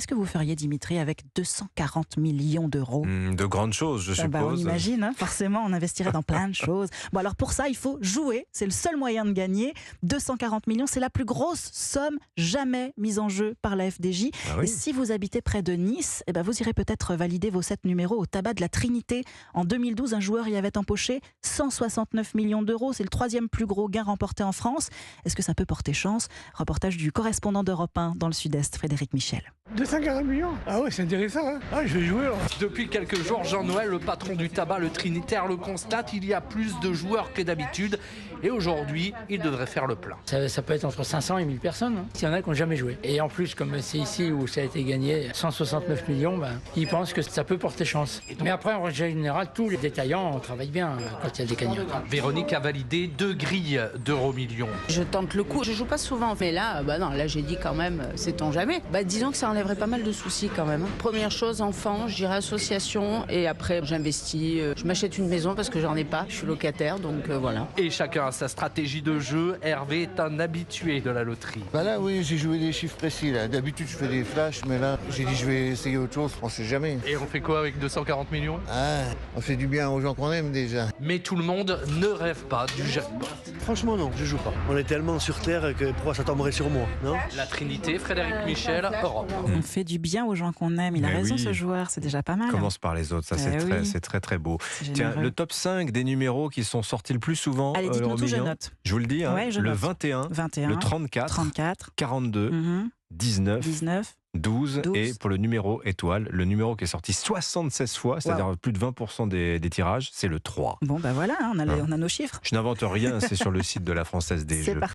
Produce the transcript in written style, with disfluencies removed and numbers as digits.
Qu'est-ce que vous feriez, Dimitri, avec 240 millions d'euros? De grandes choses, je suppose. On imagine, hein, forcément, on investirait dans plein de choses. Bon, alors pour ça, il faut jouer. C'est le seul moyen de gagner. 240 millions, c'est la plus grosse somme jamais mise en jeu par la FDJ. Ah oui. Et si vous habitez près de Nice, vous irez peut-être valider vos 7 numéros au tabac de la Trinité. En 2012, un joueur y avait empoché 169 millions d'euros. C'est le 3e plus gros gain remporté en France. Est-ce que ça peut porter chance? Reportage du correspondant d'Europe 1 dans le Sud-Est, Frédéric Michel. 240 millions? Ah ouais, c'est intéressant, hein. Ah, je vais jouer alors. Depuis quelques jours, Jean-Noël, le patron du tabac, le Trinitaire, le constate, il y a plus de joueurs que d'habitude. Et aujourd'hui, il devrait faire le plein. Ça peut être entre 500 et 1000 personnes. Hein. Il y en a qui n'ont jamais joué. Et en plus, comme c'est ici où ça a été gagné 169 millions, ils pensent que ça peut porter chance. Mais après, en général, tous les détaillants travaillent bien quand il y a des gagnants. Véronique a validé 2 grilles d'euros millions. Je tente le coup. Je joue pas souvent, mais là, non, là j'ai dit quand même, sait-on jamais. Disons que ça enlèverait pas mal de soucis quand même. Première chose, enfant, je dirais association, et après j'investis. Je m'achète une maison parce que j'en ai pas. Je suis locataire, donc voilà. Et chacun a sa stratégie de jeu. Hervé est un habitué de la loterie. Là, oui, j'ai joué des chiffres précis. Là. D'habitude, je fais des flashs, mais là, j'ai dit je vais essayer autre chose. On sait jamais. Et on fait quoi avec 240 millions? On fait du bien aux gens qu'on aime déjà. Mais tout le monde ne rêve pas du jackpot. Franchement, non, je joue pas. On est tellement sur Terre que pourquoi ça tomberait sur moi, non? La Trinité, Frédéric Michel, Europe. On fait du bien aux gens qu'on aime. Il a raison, ce joueur, c'est déjà pas mal. Commence par les autres, ça c'est très très beau. Tiens, le top 5 des numéros qui sont sortis le plus souvent. Allez, dites-nous tout, je note. Je vous le dis, hein, ouais, le 21, le 34, 42, 19, 12 et pour le numéro étoile, le numéro qui est sorti 76 fois, c'est-à-dire plus de 20% des tirages, c'est le 3. Bon, voilà, on a nos chiffres. Je n'invente rien, c'est sur le site de la Française des Jeux.